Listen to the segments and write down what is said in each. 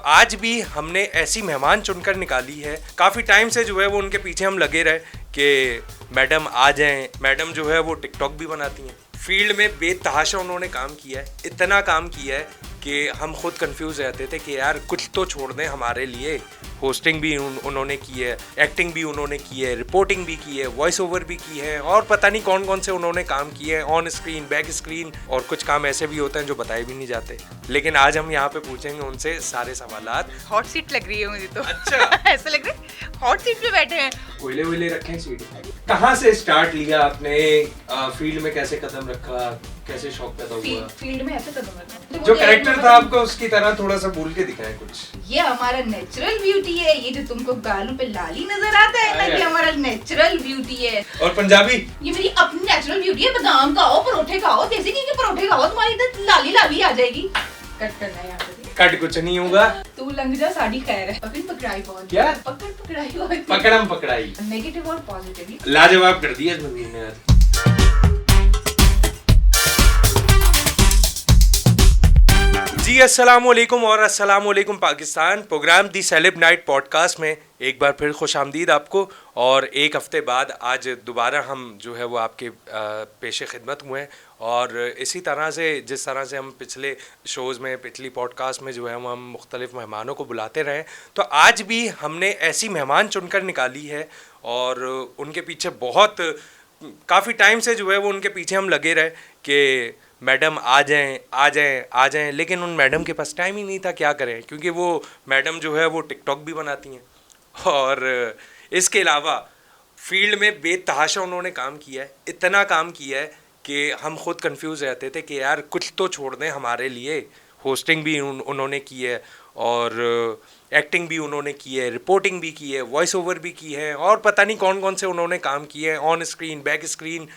आज भी हमने ऐसी मेहमान चुनकर निकाली है। काफ़ी टाइम से जो है वो उनके पीछे हम लगे रहे कि मैडम आ जाएं। मैडम जो है वो टिकटॉक भी बनाती हैं। फील्ड में बेतहाशा उन्होंने काम किया है, इतना काम किया है कि हम खुद कंफ्यूज रहते थे कि यार कुछ तो छोड़ दें हमारे लिए। होस्टिंग भी उन्होंने की है, एक्टिंग भी उन्होंने की है, रिपोर्टिंग भी की है, वॉइस ओवर भी की है और पता नहीं कौन कौन से उन्होंने काम किए हैं, ऑन स्क्रीन, बैक स्क्रीन, और कुछ काम ऐसे भी होते हैं जो बताए भी नहीं जाते। लेकिन आज हम यहाँ पे पूछेंगे उनसे सारे सवालात। हॉट सीट लग रही है मुझे तो। अच्छा ऐसा लग रहा है हॉट सीट पे बैठे हैं। कोयले वोयले रखे हैं सीट। कहाँ से स्टार्ट लिया आपने, फील्ड में कैसे कदम रखा, कैसे शौक पैदा हुआ? फील्ड में ऐसे कदम रखा। जो कैरेक्टर था आपका उसकी तरह थोड़ा सा बोल के दिखाएं कुछ। ये हमारा नेचुरल ब्यूटी है। ये जो तुमको गालों पे लाली नजर आता है ना, ये हमारा नेचुरल ब्यूटी है। और पंजाबी? ये मेरी अपनी नेचुरल ब्यूटी है। बादाम खाओ, परोठे खाओ, देसी घी के परोठे खाओ, तुम्हारी इधर लाली लाली आ जाएगी। कट करना है यहाँ पे। कट कुछ नहीं होगा। तू लंग जा, साड़ी खैर है। पकड़ पकड़ाई बहुत। क्या? पकड़ पकड़ाई बहुत। पकड़म पकड़ाई। नेगेटिव और पॉजिटिव। लाजवाब कर दिया इस बंदी ने आज। जी अस्सलाम वालेकुम और अस्सलाम वालेकुम पाकिस्तान। प्रोग्राम दी सेलेब नाइट पॉडकास्ट में एक बार फिर खुश आमदीद आपको। और एक हफ्ते बाद आज दोबारा हम जो है वो आपके पेशे खिदमत हुए हैं। और इसी तरह से जिस तरह से हम पिछले शोज़ में, पिछली पॉडकास्ट में जो है वो हम मुख्तलिफ़ मेहमानों को बुलाते रहे, तो आज भी हमने ऐसी मेहमान चुनकर निकाली है। और उनके पीछे बहुत काफ़ी टाइम से जो है वो उनके पीछे हम लगे रहे कि मैडम आ जाएं आ जाएं आ जाएं, लेकिन उन मैडम के पास टाइम ही नहीं था। क्या करें, क्योंकि वो मैडम जो है वो टिकटॉक भी बनाती हैं और इसके अलावा फील्ड में बेतहाशा उन्होंने काम किया है, इतना काम किया है कि हम खुद कंफ्यूज रहते थे कि यार कुछ तो छोड़ दें हमारे लिए। होस्टिंग भी उन्होंने की है और एक्टिंग भी उन्होंने की है, रिपोर्टिंग भी की है, वॉइस ओवर भी की है और पता नहीं कौन कौन से उन्होंने काम किए हैं, ऑन स्क्रीन, बैक स्क्रीन,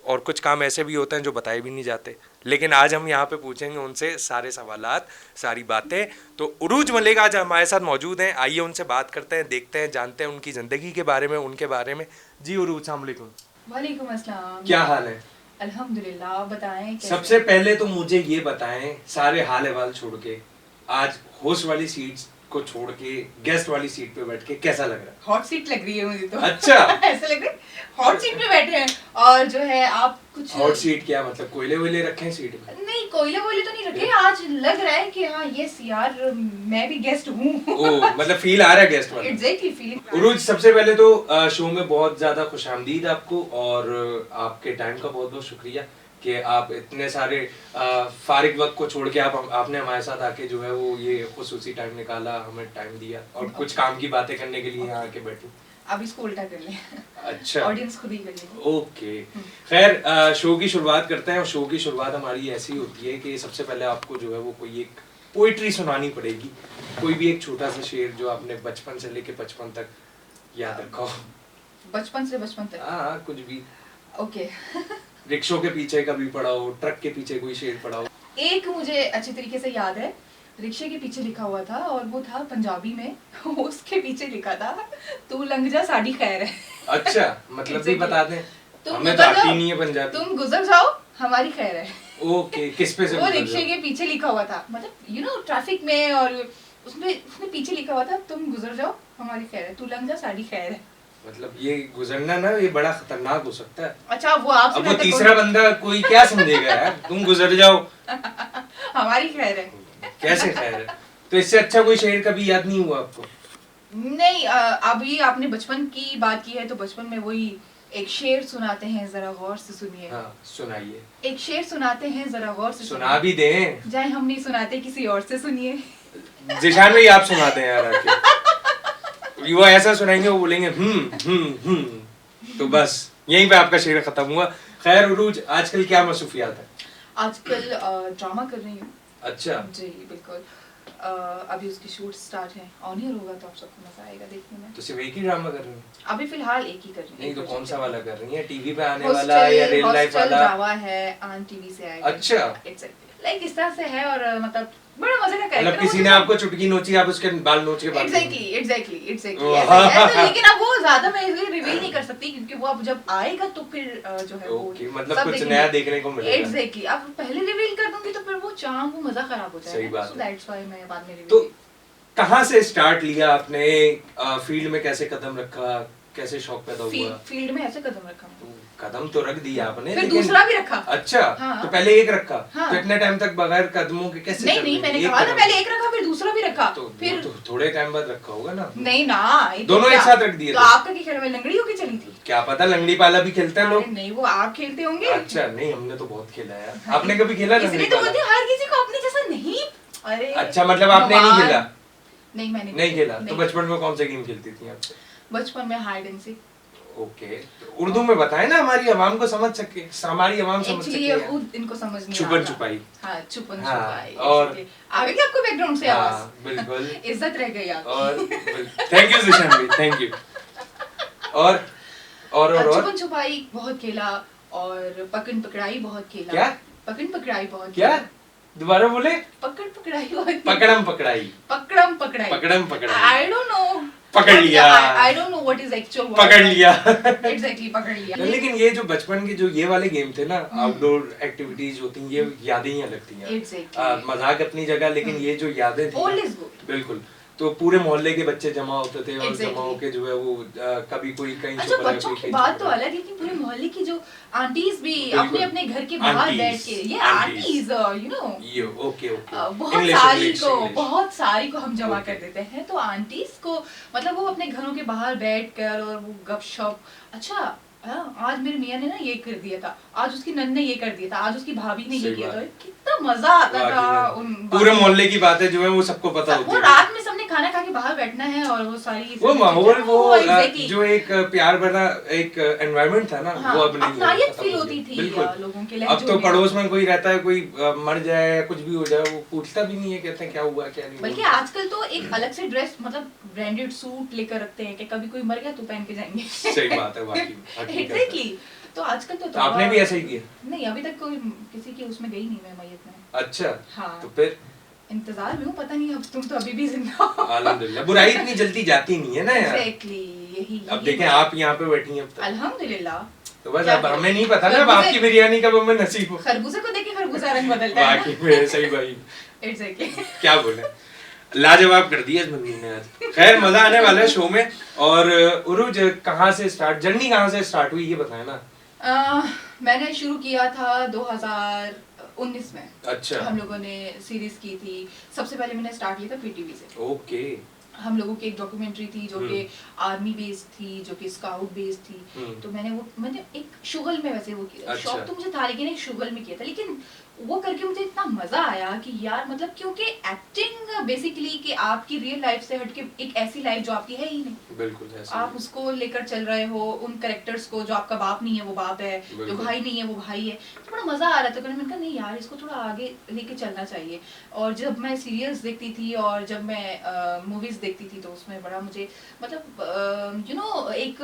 और कुछ काम ऐसे भी होते हैं जो बताए भी नहीं जाते। लेकिन आज हम यहाँ पे पूछेंगे उनसे सारे सवालात, सारी बातें। तो उरूज मलिक आज हमारे साथ मौजूद हैं। आइए उनसे बात करते हैं, देखते हैं, जानते हैं उनकी ज़िंदगी के बारे में, उनके बारे में। जी उरूज, अस्सलाम वालेकुम। वालेकुम अस्सलाम। क्या हाल है? अल्हम्दुलिल्लाह। आप बताएं। सबसे पहले तो मुझे ये बताएं, सारे हाल अहवाल छोड़ के आज होस्ट वाली सीट को छोड़ के गेस्ट वाली सीट पे बैठ के कैसा लग रहा है? हॉट सीट लग रही है मुझे तो। अच्छा ऐसा लग रहा है हॉट सीट पे बैठे हैं। और जो है आप कुछ हॉट सीट क्या मतलब, कोयले वोयले रखे हैं सीट में? नहीं, कोयले वोयले तो नहीं रखे। आज लग रहा है कि हाँ यस यार, मैं भी गेस्ट हूँ। ओ मतलब फील आ रहा है गेस्ट वाला। Exactly feeling. उरूज, सबसे पहले तो शो में बहुत ज्यादा खुशामदीद आपको, और आपके टाइम का बहुत बहुत शुक्रिया कि आप इतने सारे फारिग वक्त को छोड़ के आपने हमारे साथ आके जो है वो ये खुसूसी टाइम निकाला, हमें टाइम दिया और कुछ काम की बातें करने के लिए यहाँ आके बैठे। अब इसको उल्टा कर ले। अच्छा, ऑडियंस खुद ही कर ले। ओके। खैर, शो की शुरुआत करते हैं। और शो की शुरुआत हमारी ऐसी होती है कि सबसे पहले आपको जो है वो कोई एक पोइट्री सुनानी पड़ेगी। कोई भी एक छोटा सा शेर जो आपने बचपन से लेके 55 तक याद रखा हो। बचपन से बचपन तक? हाँ, कुछ भी। ओके। रिक्शों के पीछे कभी पड़ा हो, ट्रक के पीछे कोई शेर पड़ा हो। एक मुझे अच्छी तरीके से याद है, रिक्शे के पीछे लिखा हुआ था और वो था पंजाबी में। उसके पीछे लिखा था, तू लंग जा, साड़ी खैर है। अच्छा, मतलब भी बता दें, हमें तो आती नहीं है पंजाबी। तुम गुजर जाओ, हमारी खैर है। ओके, किस पे से? वो रिक्शे के पीछे लिखा हुआ था, मतलब ट्रैफिक में, और उसने पीछे लिखा हुआ था, तुम गुजर जाओ, हमारी खैर है, तू लंग जा, साड़ी खैर है। मतलब ये गुजरना ना, ये बड़ा खतरनाक हो सकता है। अच्छा, वो आपसे अब वो तीसरा बंदा कोई क्या समझेगा यार, तुम गुजर जाओ हमारी खैर है। कैसे खैर है? तो इससे अच्छा कोई शेर कभी याद नहीं हुआ आपको? नहीं, अभी आपने बचपन की बात की है तो बचपन में वही एक शेर सुनाते हैं, जरा गौर से सुनिए। हाँ, सुनाइए। एक शेर सुनाते हैं, जरा गौर से सुना भी दें। जाए, हम नहीं सुनाते, किसी और से सुनिए। जिशान भाई आप सुनाते हैं यार आके। वो ऐसा सुनाएंगे, वो बोलेंगे तो बस यहीं पे आपका शेर खत्म हुआ। खैर उरूज, आजकल क्या मसरूफियात है? आजकल ड्रामा कर रही हूँ। अच्छा जी बिल्कुल। अभी उसकी शूट स्टार्ट है, ऑन ईयर होगा तो आप सबको मजा आएगा देखने में। तो सिर्फ एक ही ड्रामा कर रही हैं? अभी फिलहाल एक ही कर रही हूँ। नहीं तो कौन सा वाला कर रही हैं? टीवी पे आने वाला या रियल लाइफ वाला? ड्रामा है, ऑन टीवी से आएगा। अच्छा, लाइक इस तरह से है, और मतलब बड़ा मजे का मतलब किसी ने आपको चुटकी नोची, आप उसके बाल नोच के बात। एग्जैक्टली लेकिन अब वो ज्यादा मैं इसलिए रिवील नहीं कर सकती क्योंकि वो अब जब आएगा तो फिर जो है वो मतलब कुछ नया देखने को मिलेगा। एग्जैक्टली, अब पहले रिवील कर दूंगी तो फिर वो चाम, वो मजा खराब हो जाएगा। सही बात सो दैट्स व्हाई मैं बाद में तो कहाँ से स्टार्ट लिया आपने, फील्ड में कैसे कदम रखा, कैसे शौक पैदा हुआ? फील्ड में ऐसे कदम रखा मैंने। कदम तो रख दिया आपने, फिर लेकिन दूसरा भी रखा। अच्छा, हाँ। तो पहले एक रखा। हाँ। तो इतने टाइम तक बगैर कदमों के कैसे नहीं चल नहीं, रही? मैंने एक कहा ना कदम। पहले एक रखा फिर दूसरा भी रखा। तो फिर तो थोड़े टाइम बाद रखा होगा ना? नहीं ना, ये तो दोनों एक क्या- साथ रख दिए तो थे? आपका क्या ख्याल, मैं लंगड़ी होके चली थी? क्या पता, लंगड़ी पाला भी खेलते हैं अरे लोग। नहीं, वो आप खेलते होंगे। अच्छा, नहीं हमने तो बहुत खेला है। हाँ, आपने कभी खेला लंगड़ी इसलिए तो पाला? बोलती हूँ, हर किसी को अपने जैसा नहीं। अरे अच्छा, मतलब आपने नहीं भगवान। खेला? नहीं मैंने नहीं खेला। तो नहीं। बचपन में कौन सा गेम खेलती थी आपसे? बचपन में हाइड एंड सीक। ओके, तो उर्दू में बताएं ना, हमारी आवाम को समझ सके, हमारी आवाम समझ एक्चुअली सके ये यार। खुद इनको समझ नहीं छुपन आता। छुपाई। हाँ, छुपन हाँ, छुपाई। और- इसलिए- आ गई आपको बैकग्राउंड से आवाज? हाँ, बिल्कुल। इज्जत रह गई आपकी। और थैंक यू सुशांत भाई, थैंक यू। और छुपन छुपाई बहुत खेला और पकड़ पकड़ाई बहुत खेला। क्या? पकड़ पकड़ाई बहुत क्या? खेला। दोबारा बोले? पकड़ पकड़ाई बहुत खेला। पकड़म पकड़ाई। पकड़म पकड़ाई। पकड़म पकड़ाई। I don't know. पकड़ लिया। I don't know what is actual word. पकड़ लिया। एग्जैक्टली, पकड़ लिया। लेकिन ये जो बचपन के जो ये वाले गेम थे ना, आउटडोर एक्टिविटीज होती हैं, ये यादें ही अलग थी यार। Exactly. मजाक अपनी जगह, लेकिन ये जो यादें थी Old ना, is good. बिल्कुल। तो पूरे मोहल्ले के बच्चे जमा होते थे और Exactly. जमा होके जो है वो कभी कोई कहीं अच्छा, छुप रहा है, बच्चों कोई की कहीं बात छुप तो रहा है। अलग है कि पूरे मोहल्ले की जो आंटीज भी बिल्कुल। अपने अपने घर के बाहर Aunties, बैठ के, ये aunties. आंटीज, यू नो, ये ओके ओके। बहुत English, सारी English, को English. बहुत सारी को हम जमा Okay. कर देते हैं। तो आंटीज को मतलब वो अपने घरों के बाहर बैठकर और वो गपशप, अच्छा हाँ, आज मेरे मियाँ ने ना ये कर दिया था, आज उसकी नन ने ये कर दिया था, आज उसकी भाभी ने ये सही किया था। बात। कितना मजा आता था वाकई उन में। पूरे मोहल्ले की बातें जो है वो सबको पता वो होती है। रात में सबने खाना खा के बाहर बैठना है और वो सारी वो माहौल, वो exactly. जो एक प्यार भरा एक एनवायरनमेंट था ना, हाँ, वो अब नहीं है, अपनायत खत्म फील हो होती गया। थी बिल्कुल। लोगों के अब लहजों तो में। पड़ोस में कोई रहता है, कोई मर जाए या कुछ भी हो जाए, वो पूछता भी नहीं है, कहते हैं क्या हुआ क्या नहीं बल्कि हुआ। आजकल तो एक अलग से ड्रेस, मतलब ब्रांडेड सूट लेकर रखते हैं कि कभी कोई मर गया तो पहन के जाएंगे। सही बात है, वाकई में, हकीकत है। एग्जैक्टली। तो आजकल तो आपने भी ऐसा ही किया? नहीं, अभी तक कोई किसी की उसमें गई नहीं मैं मैयत में। अच्छा। हाँ। तो फिर इंतजार में हूँ, पता नहीं अब तुम तो अभी भी जिंदा हो। अल्हम्दुलिल्लाह, बुराई इतनी जल्दी जाती नहीं है ना यार। एग्जैक्टली, यही अब देखें आप यहाँ पे बैठी हैं अब तक। अल्हम्दुलिल्लाह। तो बस क्या अब करें? हमें नहीं पता ना, अब खरबूजे- आपकी बिरयानी कब हमें नसीब हो। खरबूजे को देख के खरबूजा रंग बदलता है वाकई में सही भाई, एग्जैक्टली। क्या बोले, लाजवाब कर दिया इस बंदी ने आज। खैर, मजा आने वाला है शो में। और उरुज, कहाँ से स्टार्ट, जर्नी कहाँ से स्टार्ट हुई ये बताएं ना। मैंने शुरू किया था 2019 में। अच्छा। हम लोगों ने सीरीज की थी। सबसे पहले मैंने स्टार्ट किया था पीटीवी से। ओके। हम लोगों की एक डॉक्यूमेंट्री थी जो कि आर्मी बेस्ड थी, जो कि स्काउट बेस्ड थी। तो मैंने एक शुगल में वैसे वो किया। अच्छा। शौक तो मुझे था लेकिन एक शुगल में किया था, लेकिन वो करके मुझे इतना मजा आया कि यार, मतलब क्योंकि एक्टिंग बेसिकली कि आपकी रियल लाइफ से हटके एक ऐसी लाइफ जो आपकी है ही नहीं, बिल्कुल ऐसा आप उसको लेकर चल रहे हो, उन कैरेक्टर्स को, जो आपका बाप नहीं है वो बाप है, जो बिल्कुल। भाई नहीं है वो भाई है। तो बड़ा मजा आ रहा था। मैंने कहा नहीं यार, इसको थोड़ा आगे लेके चलना चाहिए। और जब मैं सीरियल्स देखती थी और जब मैं मूवीज देखती थी तो उसमें बड़ा मुझे मतलब यू नो एक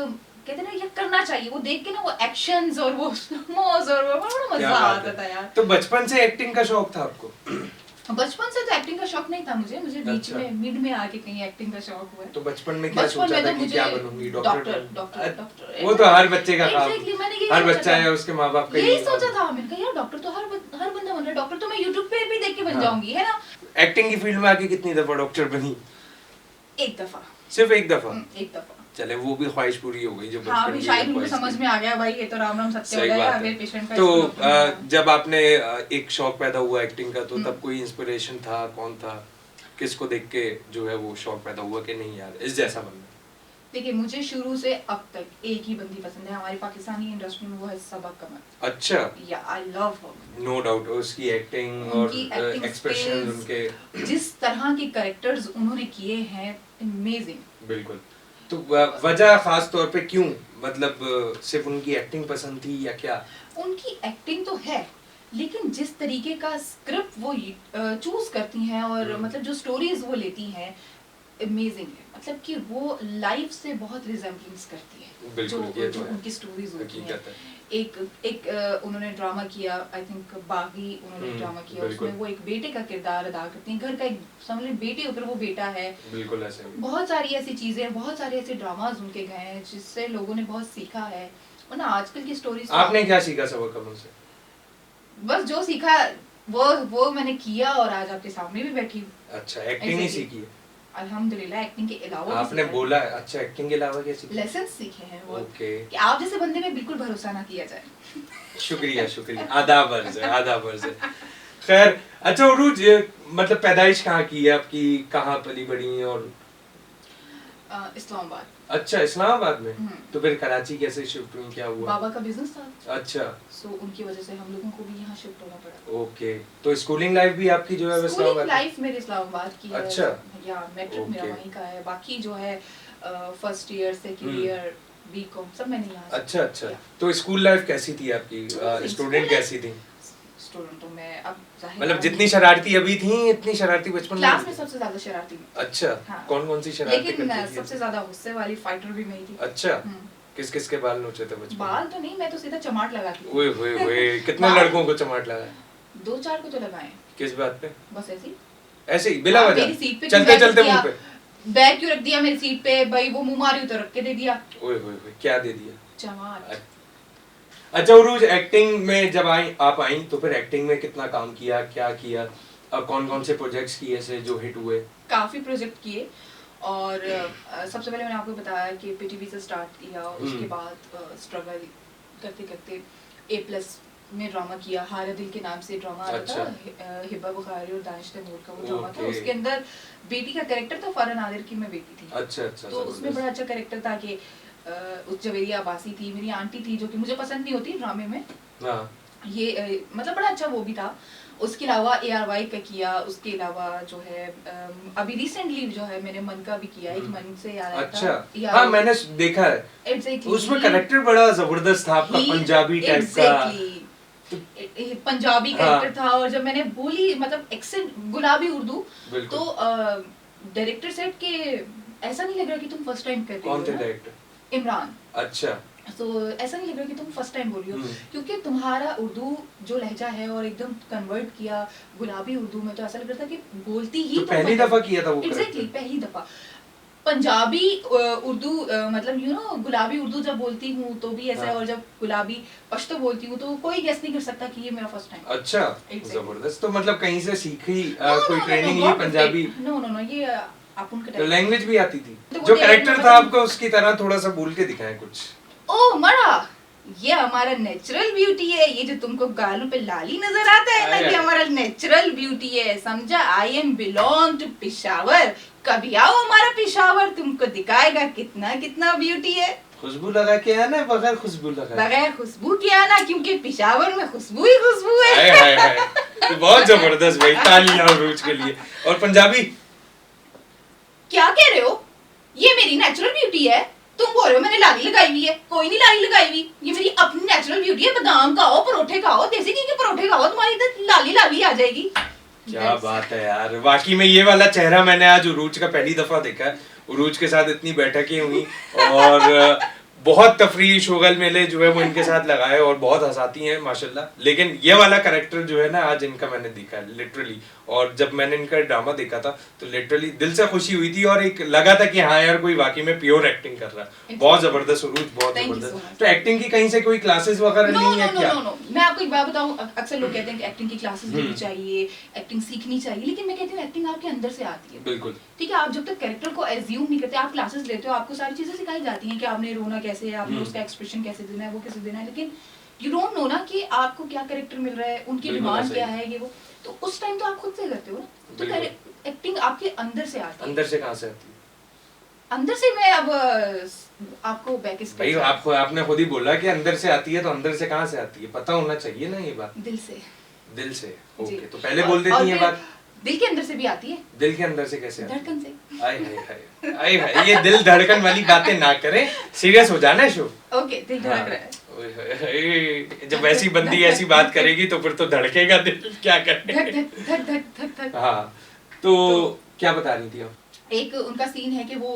कहते ना ये करना चाहिए, वो देख के ना वो एक्शंस और वो स्लोमोस और वो बड़ा क्या मजा बात आता है। था यार। तो बचपन से एक्टिंग का शौक था आपको? बचपन से तो एक्टिंग का शौक नहीं था मुझे बीच अच्छा। में मिड में आके कहीं एक्टिंग का शौक हुआ है। तो बचपन में क्या बचपन सोचा में था तो कि मुझे क्या बनूंगी? डॉक्टर। वो तो हर बच्चे का काम, Exactly, मैंने यही हर सोचा बच्चा था। है उसके माँ बाप का यही यही सोचा काम था। मैंने कहा यार डॉक्टर तो हर बंदा बन रहा है, डॉक्टर तो मैं यूट्यूब पे भी देख के बन हाँ। जाऊंगी, है ना। है। एक्टिंग की फील्ड में आके कितनी दफा डॉक्टर बनी? एक दफा। सिर्फ एक दफा? एक दफा। चले, वो भी ख्वाहिश पूरी हो गई जो हाँ, बचपन अभी की शायद उनको ख्वाहिश समझ थी। में आ गया भाई, ये तो राम राम सत्य हो सही गया, बात अगर है। पेशेंट का तो इसको डॉक्टर बनाना। जब आपने एक शौक पैदा हुआ एक्टिंग का, तो तब कोई इंस्पिरेशन था? कौन था? किसको देख के जो है वो शौक पैदा हुआ कि नहीं यार इस जैसा बनना? देखिए, मुझे शुरू से अब तक एक ही बंदी पसंद है हमारी पाकिस्तानी इंडस्ट्री में, वो है सबा कमर। अच्छा। Yeah I love her. No doubt, उसकी एक्टिंग और उनकी acting एक्सप्रेशन skills, उनके, जिस तरह के कैरेक्टर्स उन्होंने किए हैं, अमेजिंग। बिल्कुल। तो वजह खास तौर पे क्यों, मतलब सिर्फ उनकी एक्टिंग पसंद थी या क्या? उनकी एक्टिंग तो है, लेकिन जिस तरीके का स्क्रिप्ट वो चूज करती हैं और मतलब जो स्टोरीज वो लेती हैं, अमेजिंग है। मतलब कि वो लाइफ से बहुत रिजेम्बलेंस करती है बिल्कुल, जो ये तो जो है। उनकी स्टोरीज होती हैं। हकीकत है। एक उन्होंने ड्रामा किया, आई थिंक बागी उन्होंने ड्रामा किया, बिल्कुल। उसमें वो एक बेटे का किरदार अदा करती हैं, घर का एक समझ लें बेटे ऊपर वो बेटा है। बिल्कुल ऐसे ही। बहुत सारी ऐसी चीजें, बहुत सारे ऐसे ड्रामाज उनके गए हैं जिससे लोगों ने बहुत सीखा है। और ना आजकल की स्टोरीज, आपने क्या सीखा सबक कमल से? बस जो सीखा वो मैंने किया और आज आपके सामने भी बैठी हूँ। अच्छा, एक्टिंग ही Exactly. सीखी है? अल्हम्दुलिल्लाह एक्टिंग के अलावा आपने बोला अच्छा एक्टिंग के अलावा क्या सीखा? लेसन सीखे हैं वो ओके कि आप जैसे बंदे में बिल्कुल भरोसा ना किया जाए। शुक्रिया शुक्रिया आदाब अर्ज़ है आदाब अर्ज़ है। खैर अच्छा उरूज मतलब पैदाइश कहाँ की है आपकी, कहाँ पली बड़ी हैं और इस्लामाबाद। अच्छा इस्लामाबाद में, तो फिर कराची कैसे शिफ्ट हुई, क्या हुआ? बाबा का बिजनेस था। अच्छा सो उनकी वजह से हम लोगों को भी यहाँ शिफ्ट होना पड़ा। ओके तो स्कूलिंग लाइफ भी आपकी जो है वो स्कूलिंग इस्लामाबाद लाइफ मेरी इस्लामाबाद की है। अच्छा या मैट्रिक मेरा ओके। वहीं का है, बाकी जो है first year second year BCom सब मैंने यहाँ से अच्छा अच्छा किया। तो स्कूल लाइफ कैसी थी आपकी, स्कूल स्टूडेंट लाइफ- कैसी थी? स्टूडेंट तो मैं अब जाहिर मतलब बात जितनी है, शरारती अभी थी इतनी शरारती बचपन में क्लास नहीं में थी? सबसे ज्यादा शरारती मैं। अच्छा हाँ। कौन कौन सी शरारती लेकिन करती थी? सबसे ज्यादा गुस्से वाली फाइटर भी मैं ही थी। अच्छा हम्म। किस किस के बाल नोचे थे बचपन में? बाल तो नहीं, मैं तो सीधा चमाट लगाती थी। ओए होए होए कितने बाल- लड़कों को चमाट लगा है? 2-4 को तो लगाए, किस बात पे? बस ऐसे ही। ऐसे ही बिला हाँ, वजह मेरी सीट पे क्यों चलते बैग चलते दिया? मुंह पे? बैग क्यों रख दिया मेरी सीट पे भाई, वो मुंह मारी तो रख के दे दिया ओए होए होए क्या दे दिया? चमाट। अच्छा उरूज एक्टिंग में जब आप आई तो फिर एक्टिंग में कितना काम किया, क्या किया, अब कौन कौन से प्रोजेक्ट्स किए ऐसे जो हिट हुए? काफी प्रोजेक्ट किए और सबसे पहले मैंने आपको बताया कि पीटीवी से स्टार्ट किया, उसके बाद स्ट्रगल करते करते A+ में ड्रामा किया। हारे दिल के नाम से ड्रामा आ रहा था, हिब्बा बुखारी और दानिश तैमूर का वो ड्रामा था। ओके। उसके अंदर बेटी का कैरेक्टर था, फरहान नादिर की मैं बेटी थी। अच्छा अच्छा तो उसमें बड़ा अच्छा कैरेक्टर था कि उस जवेरी अब्बासी थी, मेरी आंटी थी जो कि मुझे पसंद नहीं होती ड्रामे में। हाँ ये मतलब बड़ा अच्छा वो भी था। उसके अलावा ARY का किया, उसके अलावा जो है अभी रिसेंटली जो है मैंने मन का भी किया, एक मन से याद आया अच्छा था। हाँ मैंने देखा है Exactly. उसमें कैरेक्टर बड़ा जबरदस्त था आपका, पंजाबी टाइप का। पंजाबी हाँ। कैरेक्टर था और जब मैंने बोली मतलब एक्सेंट गुलाबी उर्दू, बिल्कुल। तो डायरेक्टर सेड के ऐसा नहीं लग रहा कि तुम फर्स्ट टाइम कर रही हो। कौन थे ना? डायरेक्टर? इमरान। अच्छा तो ऐसा नहीं लग रहा कि तुम फर्स्ट टाइम बोल रही हो, क्योंकि तुम्हारा उर्दू जो लहजा है और एकदम कन्वर्ट किया गुलाबी उर्दू में, तो ऐसा लग रहा था कि बोलती ही तो पहली दफा किया था वो एग्जैक्टली पहली दफा। पंजाबी उर्दू मतलब गुलाबी उर्दू जब बोलती हूँ तो भी ऐसा है, हाँ। और जब गुलाबी पश्तो बोलती हूँ तो कोई गेस नहीं कर सकता कि ये मेरा फर्स्ट टाइम। अच्छा Exactly. जबरदस्त। तो मतलब कहीं से सीखी कोई ट्रेनिंग ली पंजाबी? नो ये आप उनका तो लैंग्वेज भी आती थी? तो वो जो तो कैरेक्टर मतलब- था आपका उसकी तरह थोड़ा सा बोल के दिखाएं कुछ। ओ मरा, ये हमारा नेचुरल ब्यूटी है, ये जो तुमको गालों पे लाली नजर आता है ना, आया। ये हमारा नेचुरल ब्यूटी है, समझा? I am belong to Peshawar, कभी आओ हमारा पिशावर, तुमको दिखाएगा कितना कितना ब्यूटी है। खुशबू लगा के आना बगैर खुशबू लगा? बगैर खुशबू के आना, क्योंकि पिशावर में खुशबू ही खुशबू है। हाय हाय हाय तो बहुत जबरदस्त भाई, तालियां उरूज के लिए। और पंजाबी? क्या कह रहे हो? ये मेरी नेचुरल ब्यूटी है, तुम बोल रहे हो मैंने लाली लगाई हुई है, कोई नहीं लाली लगाई हुई, ये मेरी अपनी नेचुरल ब्यूटी है। बादाम खाओ, परोठे खाओ, देसी घी के परोठे खाओ, तुम्हारी इधर लाली लाली आ जाएगी। क्या बात है यार, वाकई में ये वाला चेहरा मैंने आज उरूज का पहली दफा देखा है। उरूज के साथ इतनी बैठकें हुई और बहुत तफरीह शोगल मेले जो है वो इनके साथ लगाए और बहुत हंसाती हैं माशाल्लाह। लेकिन ये वाला कैरेक्टर जो है ना आज इनका मैंने देखा है लिटरली, और जब मैंने इनका ड्रामा देखा था तो लिटरली दिल से खुशी हुई थी और एक लगा था कि हाँ यार कोई वाकई में प्योर एक्टिंग कर रहा है। बहुत जबरदस्त उरूज, बहुत Thank you so जबरदस्त। much. तो एक्टिंग की कहीं से कोई क्लासेस वगैरह नो नहीं है नो क्या? नो नो, मैं आपको एक बात बताऊं, अक्सर लोग कहते हैं कि एक्टिंग की क्लासेस लेनी चाहिए, एक्टिंग सीखनी चाहिए, लेकिन मैं कहती हूँ एक्टिंग आपके अंदर से आती है। बिल्कुल ठीक है, आप जब तक कैरेक्टर को एज्यूम नहीं करते, आप क्लासेस लेते हो, आपको सारी चीजें सिखाई जाती हैं कि आपने रोना कैसे है, आपने उसका एक्सप्रेशन कैसे देना है, वो कैसे देना है, लेकिन यू डोंट नो ना कि आपको क्या कैरेक्टर मिल रहा है, उनकी बिल्कुल डिमांड ऐसा क्या ही। है, ये वो, तो उस टाइम तो आप खुद से करते हो ना। तो बिल्कुल। एक्टिंग आपके अंदर से आती है। अंदर से कहाँ से आती है? अंदर से मैं अब आपको बैक भाई आपने खुद ही बोला कि अंदर से आती है, तो अंदर से कहाँ से आती है? पता होना चाहिए ना ये बात। दिल से। दिल से? जी। ओके, तो पहले और- बोल और देती हैं फिर बात। दिल के अंदर से भी आती है, दिल के अंदर से कैसे आती है? धड़कन से। आय हाय हाय आय हाय, ये दिल धड़कन वाली बातें ना करें, सीरियस हो जाना शो। ओके, दिल धड़क रहा है। ओए होए होए, जब ऐसी बंदी ऐसी बात करेगी तो फिर तो धड़केगा दिल, क्या धक करें। धक धक धक धक धक। हाँ तो क्या बता रही थी आप? एक उनका सीन है कि वो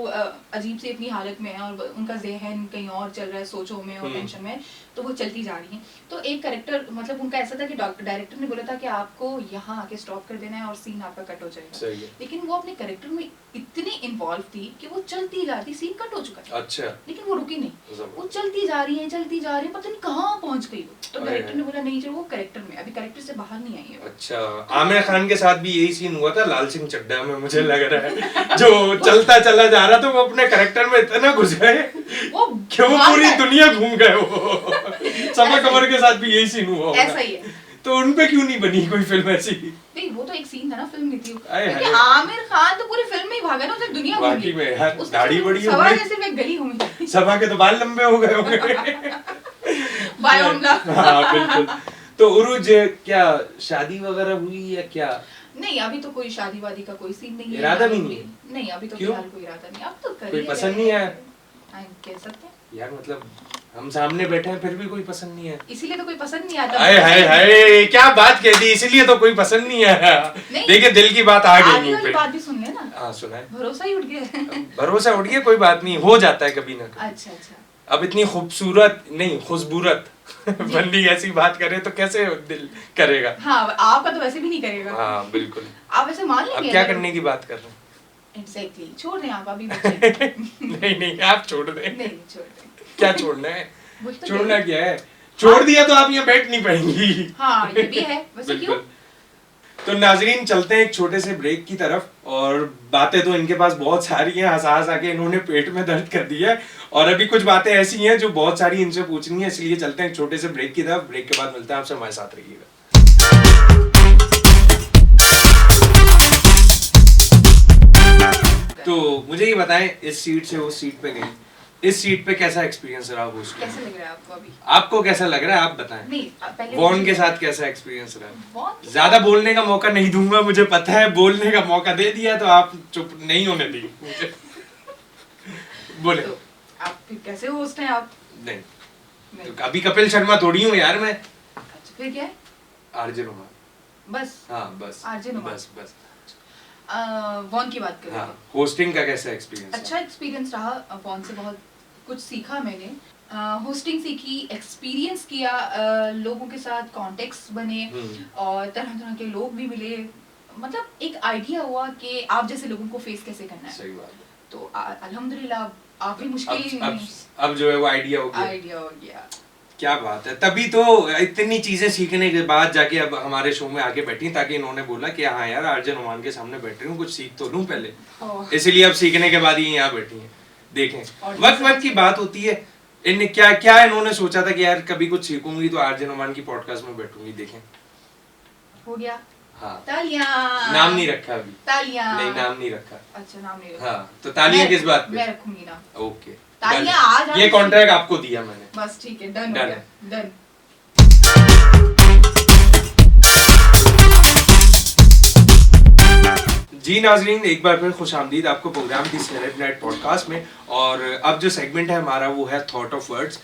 अजीब सी अपनी हालत में है और उनका ज़हन कहीं और चल रहा है, सोचों में और टेंशन में, तो वो चलती जा रही है। तो एक कैरेक्टर मतलब उनका ऐसा था कि डायरेक्टर ने बोला था कि आपको यहाँ आके स्टॉप कर देना है और सीन आपका कट हो जाएगा। सही है। लेकिन वो अपने कैरेक्टर में इतने इन्वॉल्व थी कि वो चलती जाती, सीन कट हो चुका है अच्छा, लेकिन वो रुकी नहीं, वो चलती जा रही है, पता नहीं कहाँ पहुंच गई वो। तो डायरेक्टर ने बोला नहीं चलो वो कैरेक्टर में, अभी कैरेक्टर से बाहर नहीं आई है। अच्छा, आमिर खान के साथ भी यही सीन हुआ था लाल सिंह चड्ढा में, मुझे लग रहा है जो चलता चला जा रहा था वो अपने कैरेक्टर में इतना घुस गए वो कि वो पूरी दुनिया घूम गए वो। सफा कमर के साथ भी यही सीन हुआ होगा। ऐसा ही है। तो उन पे क्यों नहीं बनी कोई फिल्म ऐसी? नहीं वो तो एक सीन था ना, फिल्म नहीं थी वो। आए क्योंकि हाय। आमिर खान तो पूरी फिल्म में ही भागा ना, उसने दुनिया घूम वाकई ली। में यार, उसने दाढ़ी सिर्फ बड़ी हो सवा गई। जैसे मैं गली घूमी। सभा के तो बाल लंबे हो गए होंगे। बायोमला। हाँ बिल्कुल। तो उरुज क्या शादी वगैरह हुई या क्या? नहीं अभी तो कोई शादी वादी का कोई सीन नहीं है। इरादा भी नहीं है? नहीं अभी तो क्यों? फिलहाल कोई इरादा नहीं। अब तो कर कोई ही पसंद रहे नहीं हैं। आया? हाँ, कह सकते हैं। यार मतलब हम सामने बैठे हैं फिर भी कोई पसंद नहीं है। इसीलिए तो कोई पसंद नहीं आता। हाय हाय हाय, क्या बात कह दी, इसलिए तो कोई पसंद नहीं आया। नहीं। देखिए दिल की बात आ गई आगे नहीं वाली पे। बात भी सुन लेना। हाँ सुनाए। भरोसा ही उठ गया। भरोसा उठ गया, कोई बात नहीं, हो जाता है कभी ना कभी। अच्छा अच्छा। अब इतनी खूबसूरत नहीं खुशबूरत बंदी ऐसी बात करे तो कैसे दिल करेगा? हाँ आपका तो वैसे भी नहीं करेगा। हाँ बिल्कुल। आप वैसे मान लेंगे? अब क्या करने की बात कर रहे हैं? एग्जैक्टली छोड़ दें आप अभी बच्चे। नहीं नहीं आप छोड़ दें। नहीं छोड़ दें। क्या छोड़ना है? बोल तो छोड़ना दे। क्या है? छोड़ दिया तो आप यहाँ बैठ नहीं पाएंगी। हाँ ये भी है वैसे क्यों? बिल्कुल। तो नाजरीन चलते हैं एक छोटे से ब्रेक की तरफ, और बातें तो इनके पास बहुत सारी हैं, हंसा हंसा के इन्होंने पेट में दर्द कर दिया है, और अभी कुछ बातें ऐसी हैं जो बहुत सारी इनसे पूछनी है, इसलिए चलते हैं एक छोटे से ब्रेक की तरफ। ब्रेक के बाद मिलते हैं आपसे, हमारे साथ रहिएगा। तो मुझे ये बताएं, इस सीट से उस सीट पे गई, इस सीट पे कैसा एक्सपीरियंस रहा होस्ट? कैसे लग रहा है आपको अभी? आपको कैसा लग रहा है आप बताएं। नहीं पहले वॉन के साथ कैसा एक्सपीरियंस रहा? वॉन के ज्यादा साथ- बोलने का मौका नहीं दूंगा, मुझे पता है बोलने का मौका दे दिया तो आप चुप नहीं होने दी मुझे। बोले। तो आप फिर कैसे होस्ट हैं आप? नहीं नहीं। तो अभी कपिल शर्मा थोड़ी हूँ यार मैं। अच्छा फिर क्या है? आरजे रोमान। बस हाँ बस आरजे रोमान। बस वॉन की बात करें। हाँ, होस्टिंग का कैसा एक्सपीरियंस? अच्छा एक्सपीरियंस रहा वॉन से, बहुत कुछ सीखा मैंने। होस्टिंग सीखी, एक्सपीरियंस किया, लोगों के साथ कॉन्टेक्ट्स बने और तरह तरह के लोग भी मिले, मतलब एक आइडिया हुआ कि आप जैसे लोगों को फेस कैसे करना है। सही बात है। तो अल्हम्दुलिल्लाह आप भी मुश्किल ही अब जो है वो आइडिया हो गया। आइडिया हो गया। क्या बात है, तभी तो इतनी चीजें सीखने के बाद जाके अब हमारे शो में आके बैठी, ताकि इन्होंने बोला कि हाँ यार आरजे रोमान के सामने बैठ रही हूँ, कुछ सीख तो लूं पहले, इसलिए अब सीखने के बाद ही यहाँ बैठी हैं। देखें वक्त वक्त की बात होती है, इन्हें क्या क्या इन्होंने सोचा था कि यार कभी कुछ सीखूंगी तो आरजे रोमान की पॉडकास्ट में बैठूंगी। देखें हो गया। हाँ, तालियां। नाम नहीं रखा अभी। तालियां। नहीं नाम नहीं रखा। अच्छा नाम नहीं रखा। हाँ तो तालियां किस बात पे? मैं रखूंगी ना। ओके तालियां आज ये कॉन्ट्रैक्ट आपको दिया मैंने। बस ठीक है, डन हो Done गया, डन। जी नाजरीन, एक बार फिर खुशामदीद आपको प्रोग्राम दी सेलेब नाइट पॉडकास्ट में। और अब जो सेगमेंट है हमारा वो है थॉट ऑफ वर्ड्स।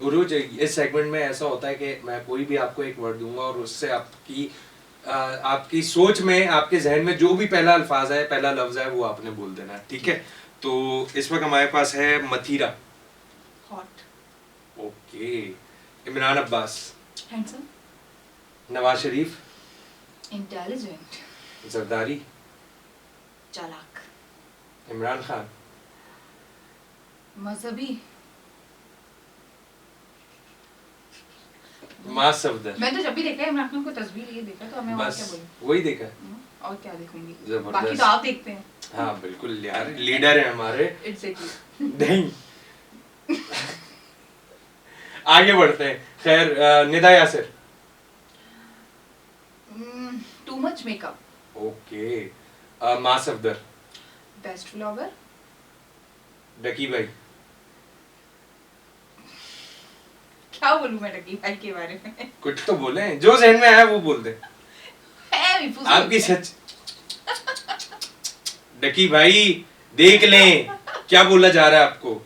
उरुज, इस सेगमेंट में ऐसा होता है कि मैं कोई भी आपको एक वर्ड दूंगा और उससे आपकी सोच में, आपके जहन में जो भी पहला अल्फाज है, पहला लफ्ज है, वो आपने बोल देना है, ठीक है? तो इस वक्त हमारे पास है Mathira. Hot. Okay. Imran Abbas. Handsome. Nawaz Sharif. Intelligent. Zardari. चालाक। इमरान खान। मजहबी। माँ सफदर। मैं तो जब भी देखा है इमरान खान को तस्वीर ये देखा तो मैं और बस क्या बोलूं? वही देखा। और क्या देखूंगी? जबरदस्त। बाकी तो आप देखते हैं। हाँ बिल्कुल यार, लीडर है हमारे। एग्जैक्टली। नहीं आगे बढ़ते हैं। खैर, Nida Yasir. Too much makeup. Okay. माँ सफदर। Best vlogger. डकी भाई। क्या बोलूं मैं डकी भाई के बारे में? कुछ तो बोले, जो जहन में आया वो बोल दे। है भी फुजूल। आपकी सच। डकी भाई देख लें क्या बोला जा रहा है आपको,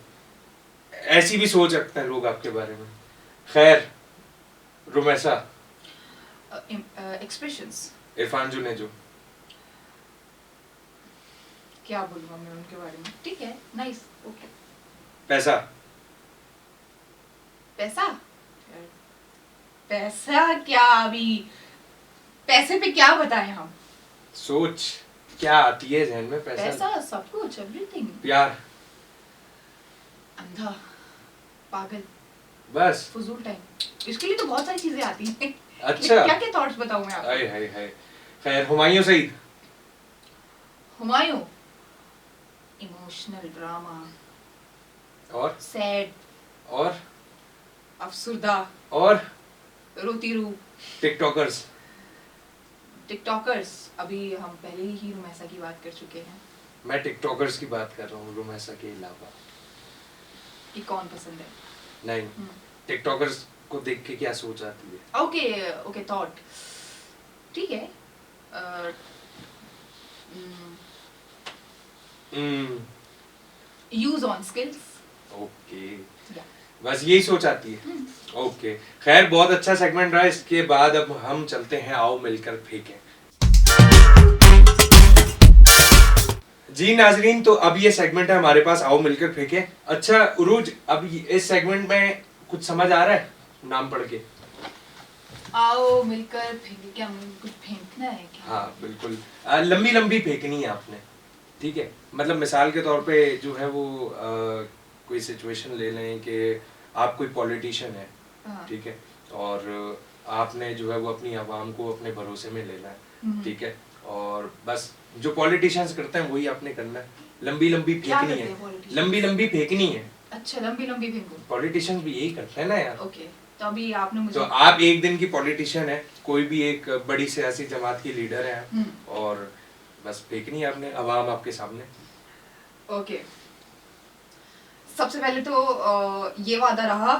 ऐसी भी सोच रखते हैं लोग आपके बारे में। खैर, रुमैसा। एक्सप्रेशंस। इरफान जुनेजो। क्या बोलूंगा मैं उनके बारे में? ठीक है, नाइस, ओके। पैसा। पैसा? पैसा क्या अभी? पैसे पे क्या बताएं हम? सोच। क्या आती है जहन में? पैसा, सब कुछ, एवरीथिंग। प्यार, अंधा, पागल, बस फजूल टाइम। इसके लिए तो बहुत सारी चीजें आती हैं। अच्छा, क्या क्या थॉट्स बताऊं मैं आपको? हाय हाय हाय। खैर, हुमायूं सईद, हुमायूं, इमोशनल ड्रामा, और सैड, और अफसुर्दा, और रोती रू। टिकटॉकर्स। टिकटॉकर्स, अभी हम पहले ही रुमैसा की बात कर चुके हैं मैं टिकटॉकर्स की बात कर रहा हूँ, रुमैसा के अलावा। कि कौन पसंद है। नहीं, टिकटॉकर्स को देख के क्या सोच आती है? ओके ओके, थॉट, ठीक है। Use on skills. ओके, बस यही सोच आती है। ओके, खैर बहुत अच्छा सेगमेंट रहा। इसके बाद अब हम चलते हैं आओ मिलकर फेंकें। जी नाजरीन, तो अब ये सेगमेंट है हमारे पास, आओ मिलकर फेंकें। अच्छा उरूज, अब इस सेगमेंट में कुछ समझ आ रहा है नाम पढ़ के? आओ मिलकर फेंके, क्या कुछ फेंकना है क्या? हाँ बिल्कुल, लंबी लंबी फेंकनी है आपने, ठीक है? मतलब मिसाल के तौर पे जो है वो कोई सिचुएशन ले लें कि आप कोई पॉलिटिशियन है, ठीक है, और आपने जो है वो अपनी आवाम को अपने भरोसे में लेना है, ठीक है, और बस जो पॉलिटिशियंस करते हैं वही आपने करना है। लंबी लंबी फेंकनी है, लंबी लंबी फेंकनी है। अच्छा, लंबी लंबी फेंको। पॉलिटिशियंस भी यही करते हैं ना यार। ओके, तो अभी आपने मुझे, तो आप एक दिन की पॉलिटिशियन है, कोई भी एक बड़ी सियासी जमात की लीडर है, और बस फेंकनी है आपने, अवाम आपके सामने। ओके, सबसे पहले तो ये वादा रहा,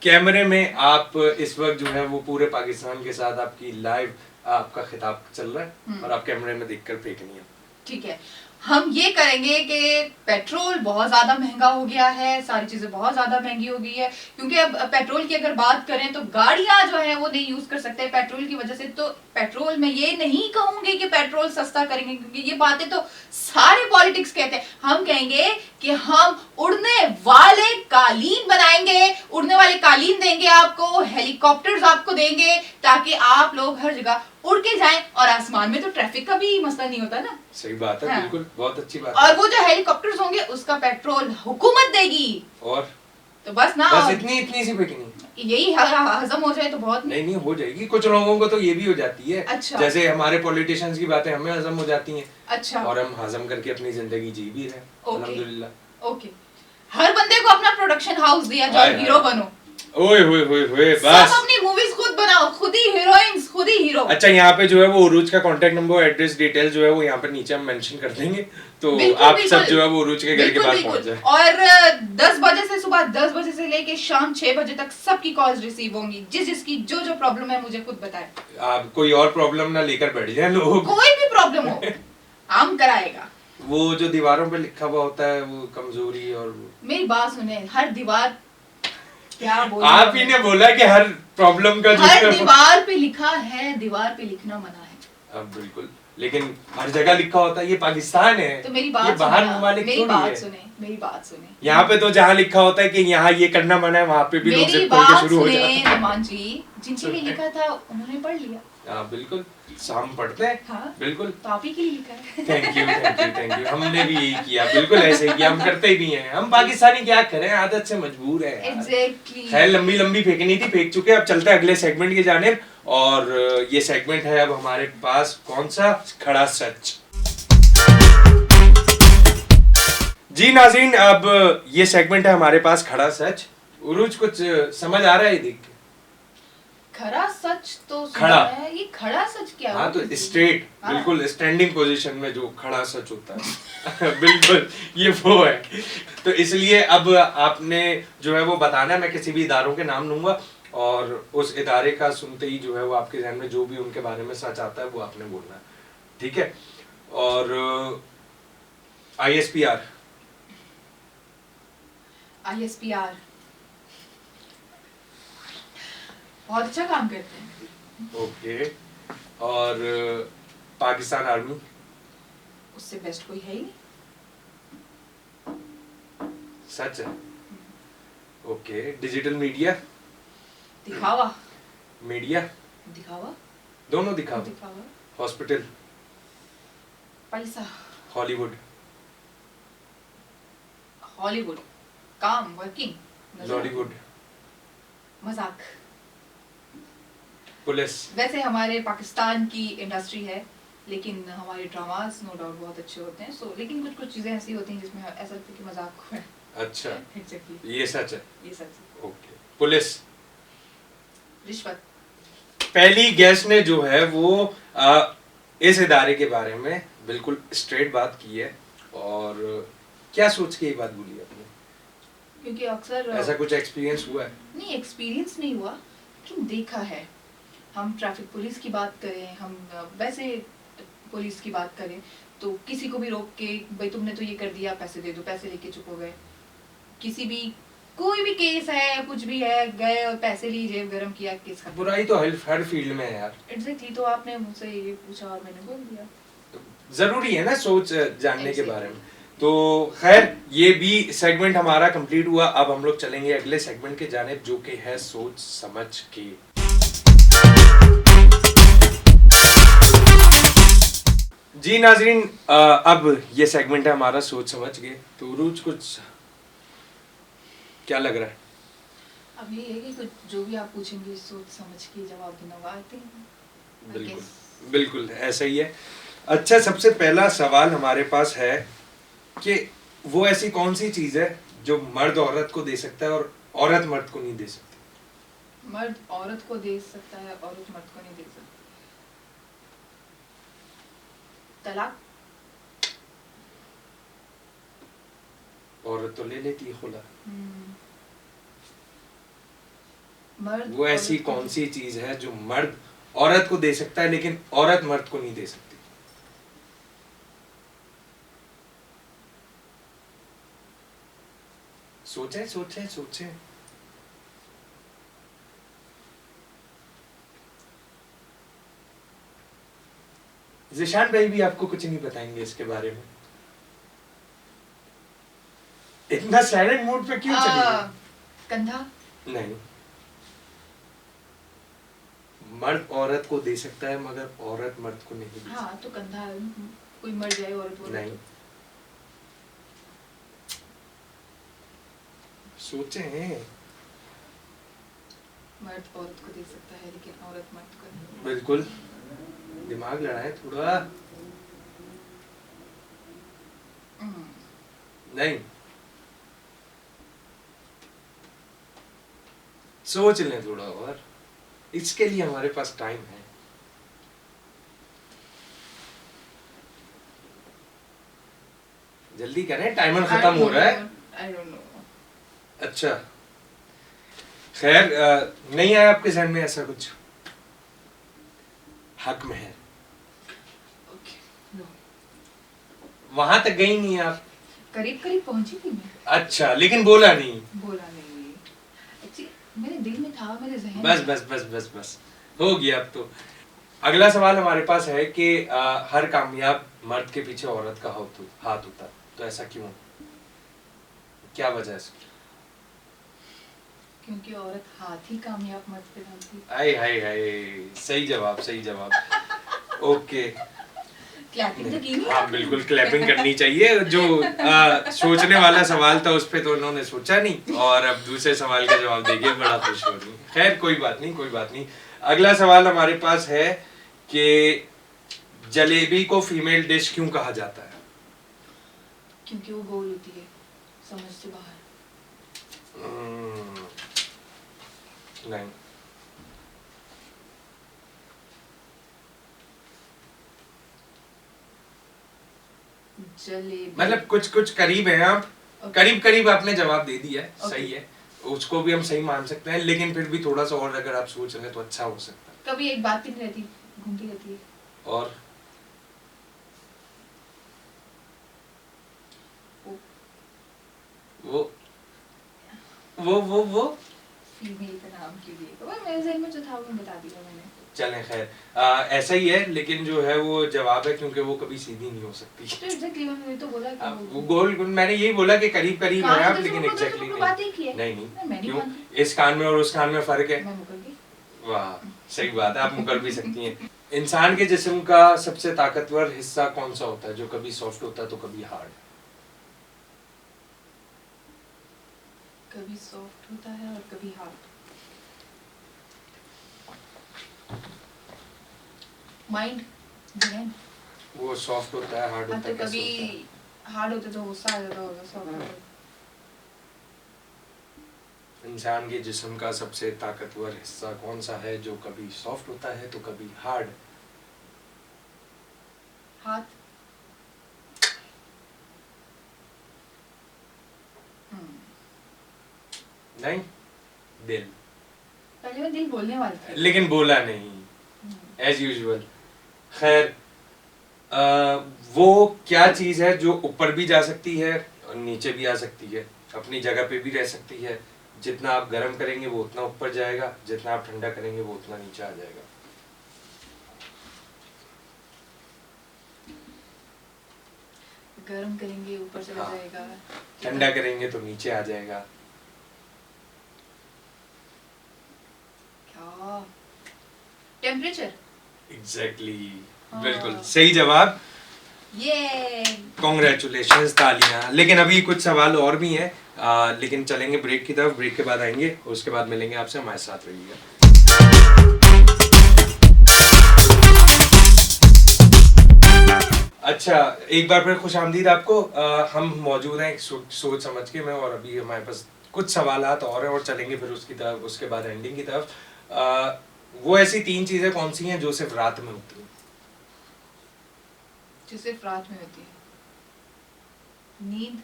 कैमरे में आप इस वक्त जो है वो पूरे पाकिस्तान के साथ आपकी लाइव आपका खिताब चल रहा है, और आप कैमरे में देखकर फेंकनी है। ठीक है। हम ये करेंगे कि पेट्रोल बहुत ज्यादा महंगा हो गया है, सारी चीजें बहुत ज्यादा महंगी हो गई है, क्योंकि अब पेट्रोल की अगर बात करें तो गाड़ियां जो है वो नहीं यूज कर सकते पेट्रोल की वजह से। तो पेट्रोल, मैं ये नहीं कहूंगी कि पेट्रोल सस्ता करेंगे, क्योंकि ये बातें तो सारे पॉलिटिक्स कहते हैं। हम कहेंगे कि हम उड़ने वाले कालीन बनाएंगे, उड़ने वाले कालीन देंगे आपको, हेलीकॉप्टर्स आपको देंगे, ताकि आप लोग हर जगह उड़ के जाएं, और आसमान में तो ट्रैफिक का भी मसला नहीं होता ना। सही बात है, हाँ। बिल्कुल, बहुत अच्छी बात और वो जो हेलीकॉप्टर्स होंगे उसका पेट्रोल हुकूमत देगी, और तो बस ना, बस इतनी इतनी सी फेंकनी, यही हजम हो जाए तो बहुत नहीं हो जाएगी। कुछ लोगों को तो ये भी हो जाती है। अच्छा। जैसे हमारे पॉलिटिशियंस की बातें हमें हजम हो जाती हैं। अच्छा, और हम हजम करके अपनी जिंदगी जी भी रहे, अल्हम्दुलिल्लाह। ओके, हर बंदे को अपना प्रोडक्शन हाउस दिया, जाओ हीरो बनो। ओए होए होए होए, बस सब अपनी मूवीज खुद बनाओ, खुद ही हीरोइंस, खुद ही हीरो। अच्छा, यहाँ पे जो है वो उरूज का कांटेक्ट नंबर, एड्रेस, डिटेल जो है वो यहाँ पर नीचे हम मेंशन कर देंगे, तो आप सब जो है वो उरूज के घर के पास पहुंच जाए। और 10 बजे से, सुबह 10 बजे से लेके शाम 6 बजे तक सबकी कॉल्स रिसीव होंगी, जिसकी जो जो प्रॉब्लम है मुझे खुद बताए। आप कोई और प्रॉब्लम ना लेकर बैठ जाए लोग, कोई भी प्रॉब्लम हो हम कराएगा। वो जो दीवारों पे लिखा हुआ होता है वो कमजोरी, और मेरी बात सुने, हर दीवार, क्या बोलूं, आप ही ने बोला कि हर प्रॉब्लम का हर दीवार पे लिखा है, दीवार पे लिखना मना है। अब बिल्कुल, लेकिन हर जगह लिखा होता है, ये पाकिस्तान है, तो मेरी ये बात बाहर सुने, ममालिक मेरी थोड़ी बात है। सुने, मेरी बात सुने। यहाँ पे तो जहाँ लिखा होता है कि यहाँ ये करना मना है, वहाँ पे भी लोग मेरी सिर्फ खोल के बात शुरू हो सुने जाते हैं। मेहमान जी, जिनके लिए लिखा था उन्होंने पढ़ लिया। हाँ बिल्कुल, हम पढ़ते हैं। हाँ, बिल्कुल, तो आप ही के लिए लिखा है। Thank you thank you thank you, हमने भी यही किया, बिल्कुल ऐसे ही किया, हम करते भी हैं। हम पाकिस्तानी क्या करें, आदत से मजबूर है यार। एग्जैक्टली। खैर, लंबी लंबी फेंकनी थी, फेंक चुके हैं। अब चलते हैं अगले सेगमेंट की जानिब, और ये सेगमेंट है अब हमारे पास कौन सा, खड़ा सच। जी नाज़रीन, अब ये सेगमेंट है हमारे पास खड़ा सच। उरूज, कुछ समझ आ रहा है देख के? खड़ा सच तो खड़ा है, ये खड़ा सच क्या है? हाँ, तो स्ट्रेट, बिल्कुल स्टैंडिंग पोजीशन में जो खड़ा सच होता है बिल्कुल ये वो है। तो इसलिए अब आपने जो है वो बताना है, मैं किसी भी इदारों के नाम लूंगा, और उस इदारे का सुनते ही जो है वो आपके ज़हन में जो भी उनके बारे में सच आता है वो आपने बोलना है, ठीक है? और ISPR बहुत अच्छा काम करते हैं। ओके, और पाकिस्तान आर्मी, उससे बेस्ट कोई है ही नहीं। सच है। ओके, डिजिटल मीडिया, दिखावा, मीडिया, दिखावा, दोनों दिखावा, दिखावा, हॉस्पिटल, पैसा। हॉलीवुड। हॉलीवुड काम वर्किंग। लॉलीवुड। मजाक। पुलिस। वैसे हमारे पाकिस्तान की इंडस्ट्री है, लेकिन हमारे ड्रामास नो डाउट बहुत अच्छे होते हैं। सो लेकिन कुछ कुछ चीजें ऐसी होती हैं जिसमें ऐसा लगता है कि मजाक है। अच्छा, Exactly. ये सच है। ये सच है। ओके। पुलिस। रिश्वत। पहली गेस्ट ने जो है वो इस इदारे के बारे में बिल्कुल स्ट्रेट बात की है। और क्या सोच के ये बात बोली आपने? क्योंकि अक्सर ऐसा कुछ एक्सपीरियंस हुआ है? नहीं, एक्सपीरियंस नहीं हुआ, लेकिन देखा है। हम ट्रैफिक पुलिस की बात करें, हम वैसे पुलिस की बात करें, तो किसी को भी रोक के भाई तुमने तो ये कर दिया, पैसे दे दो, पैसे लेके चुप हो गए। किसी भी कोई भी केस है, कुछ भी है, गए और पैसे लिए, जेब गरम किया, केस खत्म। बुराई तो हर फील्ड में है यार। एग्जैक्टली। तो आपने मुझसे ये पूछा और मैंने बोल दिया। जरूरी है ना सोच जानने के बारे में। तो खैर ये भी सेगमेंट हमारा कंप्लीट हुआ। अब हम लोग चलेंगे अगले सेगमेंट के जानिब, जो कि है सोच समझ के। जी नाजरीन, अब ये सेगमेंट है हमारा सोच समझ के। तो रूज कुछ क्या लग रहा है? अब ये है कि कुछ जो भी आप पूछेंगे सोच समझ के जवाब देना होगा। आई थिंक बिल्कुल बिल्कुल ऐसा ही है। अच्छा, सबसे पहला सवाल हमारे पास है कि वो ऐसी कौन सी चीज है जो मर्द औरत को दे सकता है और औरत मर्द को नहीं दे सकती? मर्द औरत को दे सकता है, औरत मर्द को नहीं दे सकती। तलाक। औरत तो ले लेती है खुला। मर्द वो ऐसी कौन सी चीज है जो मर्द औरत को दे सकता है लेकिन औरत मर्द को नहीं दे सकती? सोचें सोचें सोचें। जिशान भाई भी आपको कुछ नहीं बताएंगे इसके बारे में। इतना साइलेंट मूड पे क्यों चली गई? कंधा। नहीं, मर्द औरत को दे सकता है मगर औरत मर्द को नहीं दे सकती। हाँ तो कंधा, कोई मर जाए औरत बोले नहीं, सोचे हैं। मर्द औरत को दे सकता है लेकिन औरत मर्द को नहीं। बिल्कुल, दिमाग लड़ाए थोड़ा। नहीं, सोच लें थोड़ा और। इसके लिए हमारे पास टाइम है। जल्दी करें, टाइमर खत्म हो रहा है। I don't know. अच्छा, खैर नहीं आया आपके ज़हन में ऐसा कुछ? हक में है। Okay. No. वहां तक गई नहीं आप? करीब करीब पहुंची थी मैं। अच्छा, लेकिन बोला नहीं। बोला नहीं। Actually, मेरे दिल में था, मेरे ज़हन बस में। बस बस बस बस हो गया अब तो। अगला सवाल हमारे पास है कि हर कामयाब मर्द के पीछे औरत का हाथ होता है, तो ऐसा क्यों? क्या वजह है इसकी? क्योंकि औरत हाथ ही कामयाब मर्द पे डालती। हाय हाय हाय, सही जवाब सही जवाब। ओके, क्लैपिंग तो की नहीं हाँ बिल्कुल क्लैपिंग करनी चाहिए। जो सोचने वाला सवाल था उस पे तो उन्होंने सोचा नहीं, और अब दूसरे सवाल का जवाब देके बड़ा खुश हो रही। खैर कोई बात नहीं, कोई बात नहीं। अगला सवाल हमारे पास है कि जलेबी को फीमेल डिश क्यों कहा जाता है? क्योंकि वो गोल होती है, समझ से बाहर। नहीं, जलेबी मतलब कुछ कुछ करीब है आप। करीब करीब आपने जवाब दे दिया है, सही है, उसको भी हम सही मान सकते हैं, लेकिन फिर भी थोड़ा सा और अगर आप सोच रहे तो अच्छा हो सकता है। कभी एक बात ही नहीं रहती, घूमती रहती है। और वो फीमेल का नाम क्यों दिया? वो मेरे ज़हन में जो था वो बता दिया मैंने। चलें खैर, ऐसा ही है, लेकिन जो है वो जवाब है क्योंकि वो कभी सीधी नहीं हो सकती। तो एग्जैक्टली मैंने तो बोला कि वो गोल, मैंने यही बोला कि करीब करीब है आप, लेकिन तो एग्जैक्टली नहीं। बात एक ही है। नहीं, क्यों? इस कान में और उस कान में फर्क है। मैं मुकर गई। वाह, सही बात है, आप मुकर भी सकती हैं। इंसान के जिस्म का सबसे ताकतवर हिस्सा कौन सा होता है, जो कभी सॉफ्ट होता है तो कभी हार्ड? कभी सॉफ्ट होता है और कभी हार्ड। Mind, brain. वो सॉफ्ट होता है, हार्ड हाँ होता तो है, कैसे कभी होता है? हार्ड होते तो गुस्सा आ जाता होगा, सॉफ्ट होते इंसान के जिस्म का सबसे ताकतवर हिस्सा कौन सा है, जो कभी सॉफ्ट होता है तो कभी हार्ड? हाथ। हम्म, नहीं, दिल। पहले मैं दिल बोलने वाली थी। लेकिन बोला नहीं, एज यूजुअल। खैर, वो क्या चीज है जो ऊपर भी जा सकती है और नीचे भी आ सकती है, अपनी जगह पे भी रह सकती है? जितना आप गर्म करेंगे वो उतना ऊपर जाएगा, जितना आप ठंडा करेंगे वो उतना नीचे आ जाएगा। गर्म करेंगे ऊपर चला हाँ। जाएगा, ठंडा करेंगे तो नीचे आ जाएगा। क्या? टेम्परेचर। एग्जैक्टली, हाँ। बिल्कुल सही जवाब। ये कॉन्ग्रेचुलेशंस, तालियां। लेकिन अभी कुछ सवाल और भी हैं, लेकिन चलेंगे ब्रेक की तरफ। ब्रेक के बाद आएंगे, उसके बाद मिलेंगे आपसे। हमारे साथ रहिएगा। अच्छा, एक बार फिर खुशामदीद आपको। हम मौजूद हैं सोच समझ के में, और अभी हमारे पास कुछ सवालात और हैं और चलेंगे फिर उसकी तरफ, उसके बाद एंडिंग की तरफ। वो ऐसी 3 चीजें कौन सी हैं जो सिर्फ रात में होती हैं? जो सिर्फ रात में होती है। नींद।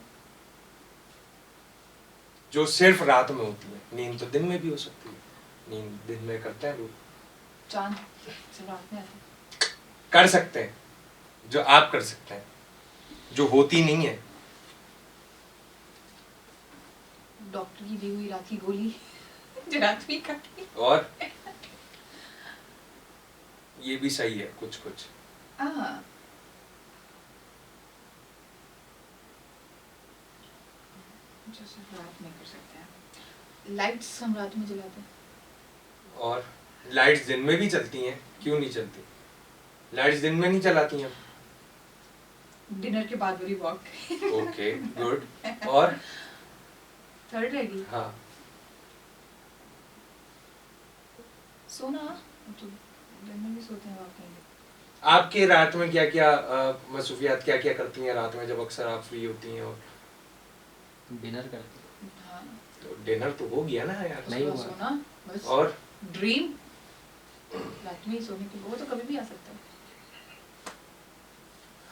जो सिर्फ रात में होती है। नींद तो दिन में भी हो सकती है, नींद दिन में करते हैं लोग। चांद सिर्फ रात में आता है। कर सकते हैं, जो आप कर सकते हैं, जो होती नहीं है। डॉक्टर की दी हुई रात की गोली जो रात में खाती। और ये भी सही है कुछ कुछ। जो सिर्फ रात में कर सकते हैं। लाइट्स हम रात में जलाते हैं। और लाइट्स दिन में भी चलती हैं, क्यों नहीं चलती? लाइट्स दिन में नहीं चलाती हैं। डिनर के बाद वाली वॉक। Okay, good. और थर्ड रहेगी हाँ, सोना। तो दिन में भी सोते हैं, वॉक करेंगे। आपके रात में क्या क्या मसरूफियात क्या क्या करती हैं रात में, जब अक्सर आप फ्री होती हैं? और डिनर करते हाँ, तो डिनर तो हो गया ना यार। नहीं सुबह हुआ। सोना बस। और ड्रीम रात में ही सोने के लिए, वो तो कभी भी आ सकता है।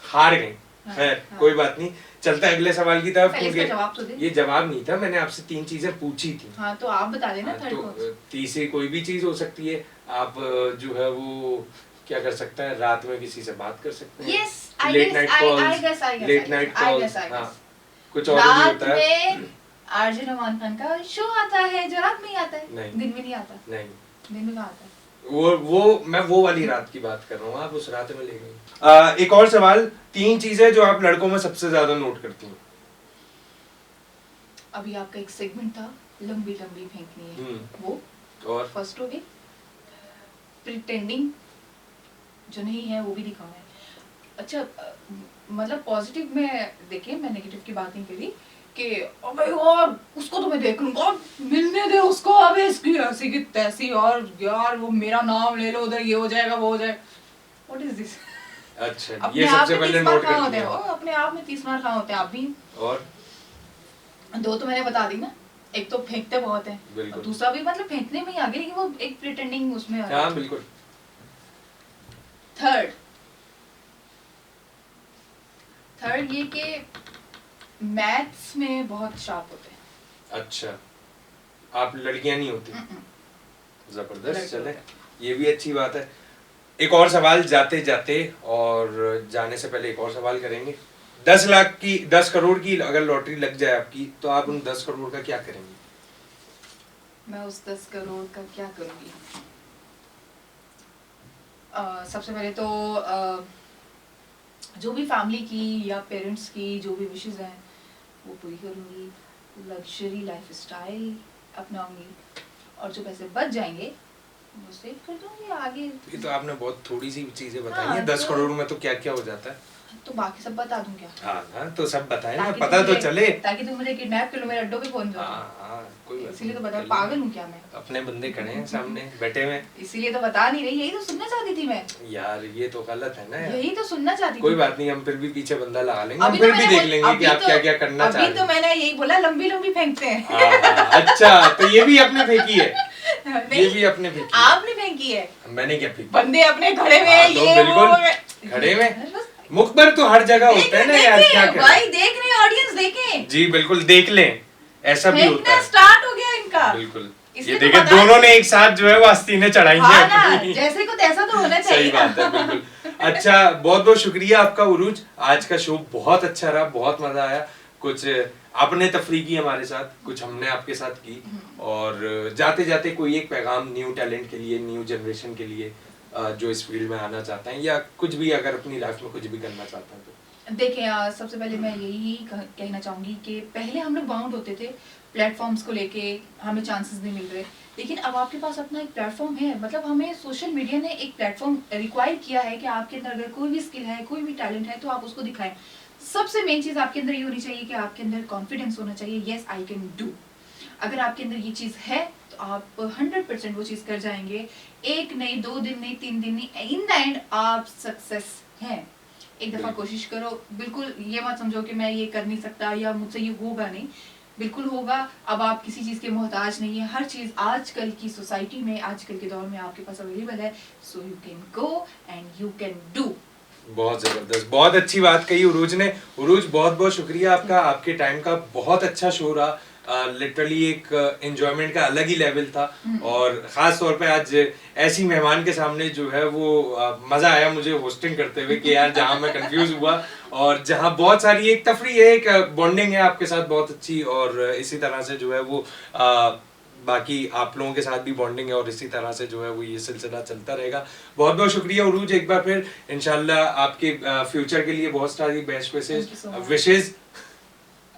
हार गई। हाँ, खैर, हाँ। कोई बात नहीं। चलते हैं अगले सवाल की तरफ, पहले इसका क्योंकि जवाब तो दे। ये जवाब नहीं था, मैंने आपसे 3 चीजें पूछी थी। हाँ तो आप बता देना थर्ड तो को। तीसरी कोई भी चीज हो सकती है। आप जो है वो क्या कर सकते हैं, रात में किसी से बात कर सकते हैं। Yes, I late guess, night I calls, guess, I guess, late I night guess, I calls. guess, I हाँ, guess। कुछ और भी रात होता है। में आरजे रमान खान का शो आता है जो रात में ही आता है। नहीं। दिन में नहीं आता। नहीं, दिन में कहाँ आता है? वो मैं वो वाली रात की बात कर रहा हूँ, आप उस रात में ले गई। एक और सवाल, 3 चीजें जो आप लड़कों में सबसे ज्यादा नोट करती हैं। अभी आपका एक सेगमेंट था लंबी लंबी फेंकनी है, वो और फर्स्ट हो गई। प्रिटेंडिंग जो नहीं है वो भी दिखाना है। अच्छा मतलब पॉजिटिव में देखिए, मैं नेगेटिव की बात नहीं करी कि अबे यार उसको तो मैं देख लूंगा, मिलने दे उसको, अबे इसकी ऐसी की तैसी, और यार वो मेरा नाम ले लो, उधर ये हो जाएगा वो हो जाएगा। What is this? अच्छा, अपने ये आप सबसे में पहले 30 बार नोट कहाँ करती होते हैं हैं। वो, अपने आप में 30 बार कहाँ होते हैं आप भी। और 2 तो मैंने बता दी ना, एक तो फेंकते बहुत है बिल्कुल। और दूसरा भी मतलब फेंकने में ही आ गया, लेकिन वो एक प्रिटेंडिंग उसमें आ हाँ बिल्कुल। थर्ड ये कि मैथ्स में बहुत शार्प होते हैं। अच्छा, आप लड़कियां नहीं होती? जबरदस्त। लड़के चले, होते ये भी अच्छी बात है। एक और सवाल जाते जाते, और जाने से पहले एक और सवाल करेंगे। 10 लाख की, 10 करोड़ की अगर लॉटरी लग जाए आपकी, तो आप उन 10 करोड़ का क्या करेंगे? मैं उस 10 करोड़ का क्या करूँगी? सबसे पहले तो जो भी फैमिली की या पेरेंट्स की जो भी विशेस हैं वो पूरी करूँगी। लग्जरी लाइफ स्टाइल अपनाऊंगी, और जो पैसे बच जाएंगे वो सेव कर दूंगी आगे। ये तो आपने बहुत थोड़ी सी चीजें बताई हाँ, हैं, 10 तो- करोड़ में तो क्या क्या हो जाता है। तो बाकी सब बता दूं क्या? हाँ तो सब बताएं ना, ताकि पता तुम तो मुझे- चले। ताकि तुम मुझे किडनैप कर लो, मेरे अड्डों पे पहुंच जाओ। हाँ कोई बात इसीलिए तो नहीं, बता, कर पागल लेंगे। हूँ क्या मैं? अपने बंदे खड़े हैं सामने बैठे हुए। इसीलिए तो बता नहीं रही, यही तो सुनना चाहती थी मैं। यार ये तो गलत है ना यार। यही तो सुनना चाहती थी। कोई बात नहीं, हम फिर भी पीछे बंदा लगा लेंगे, हम अभी फिर तो भी मैंने देख लेंगे कि आप क्या क्या करना चाह अभी तो रहे हैं। मैंने यही बोला, लंबी लंबी फेंकते हैं। अच्छा तो ये भी आपने फेंकी है, ये नहीं, भी आपने फेंकी है। आपने फेंकी है। मैंने क्या फेंकी? बंदे अपने खड़े में हाँ, हैं, तो ये बिल्कुल वो खड़े में। मुखबर तो हर जगह होते हैं ना यार, क्या करें। भाई देख रहे हैं, ऑडियंस देखें। जी बिल्कुल देख लें, ऐसा भी होता फेंकना है। स्टार्ट हो गया इनका। बिल्कुल, इसलिए ये तो देखिए बता- दोनों ने एक साथ जो है वो आस्तीनें चढ़ाई हाँ हैं ना, अपनी। जैसे को तैसा तो होना चाहिए। सही बात है, बिल्कुल। अच्छा, बहुत बहुत शुक्रिया आपका उरूज, आज का शो बहुत अच्छा रहा, बहुत मजा आया। कुछ आपने तफरीह की हमारे साथ, कुछ हमने आपके साथ की, और जाते जाते कोई एक पैगाम न्यू टैलेंट के लिए, न्यू जनरेशन के लिए जो इस फील्ड में आना चाहते हैं, या कुछ भी अगर अपनी लाइफ में कुछ भी करना चाहते हैं तो। देखें, सबसे पहले मैं यही कहना चाहूंगी कि पहले हम लोग बाउंड होते थे प्लेटफॉर्म्स को लेके, हमें चांसेस नहीं मिल रहे, लेकिन अब आपके पास अपना एक प्लेटफॉर्म है। मतलब हमें सोशल मीडिया ने एक प्लेटफॉर्म रिक्वायर किया है कि आपके अंदर अगर कोई भी स्किल है, कोई भी टैलेंट है, तो आप उसको दिखाएं। सबसे मेन चीज़ आपके अंदर ये होनी चाहिए कि आपके अंदर कॉन्फिडेंस होना चाहिए, येस आई कैन डू। अगर आपके अंदर ये चीज़ है तो आप 100% वो चीज़ कर जाएंगे। एक नहीं, 2 दिन नहीं, 3 दिन नहीं, इन द एंड आप सक्सेस हैं। एक दफ़ा कोशिश करो, बिल्कुल ये मत समझो कि मैं ये कर नहीं सकता या मुझसे ये होगा नहीं, बिल्कुल होगा। अब आप किसी चीज़ के मोहताज नहीं है, हर चीज़ आजकल की सोसाइटी में, आजकल के दौर में आपके पास अवेलेबल है। So you can go and you can do. बहुत जबरदस्त, बहुत अच्छी बात कही उरूज ने। उरूज बहुत बहुत शुक्रिया आपका, आपके टाइम का बहुत अच्छा शो रहा। लिटरली एक एंजॉयमेंट का अलग ही लेवल था, और ख़ास तौर पे आज ऐसी मेहमान के सामने जो है वो मज़ा आया मुझे होस्टिंग करते हुए, कि यार जहाँ मैं कंफ्यूज हुआ और जहाँ बहुत सारी एक तफरी है, एक बॉन्डिंग है आपके साथ बहुत अच्छी, और इसी तरह से जो है वो बाकी आप लोगों के साथ भी बॉन्डिंग है, और इसी तरह से जो है वो ये सिलसिला चलता रहेगा। बहुत बहुत शुक्रिया उरूज, एक बार फिर इंशाल्लाह आपके फ्यूचर के लिए बहुत सारी बेस्ट विशेस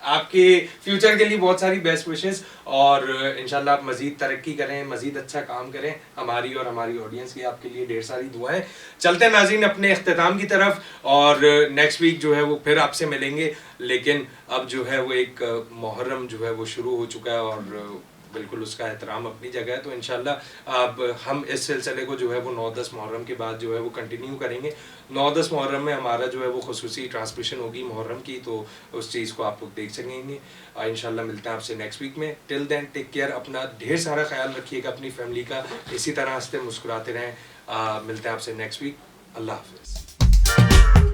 आपके फ्यूचर के लिए बहुत सारी बेस्ट विशेस, और इंशाल्लाह आप मजीद तरक्की करें, मजीद अच्छा काम करें। हमारी और हमारी ऑडियंस की आपके लिए ढेर सारी दुआएं। चलते हैं नाज़रीन अपने इख्तिताम की तरफ, और नेक्स्ट वीक जो है वो फिर आपसे मिलेंगे, लेकिन अब जो है वो एक मुहर्रम जो है वो शुरू हो चुका है, और बिल्कुल उसका एहतराम अपनी जगह है। तो इंशाल्लाह अब हम इस सिलसिले को जो है वो 9-10 मुहर्रम के बाद जो है वो कंटिन्यू करेंगे। 9-10 मुहर्रम में हमारा जो है वो खुसूसी ट्रांसमिशन होगी मुहर्रम की, तो उस चीज़ को आप लोग देख सकेंगे। इंशाल्लाह मिलते हैं आपसे नेक्स्ट वीक में। टिल देन टेक केयर, अपना ढेर सारा ख्याल रखिएगा, अपनी फैमिली का, इसी तरह हंसते मुस्कुराते रहें। मिलते हैं आपसे नेक्स्ट वीक। अल्लाह हाफिज़।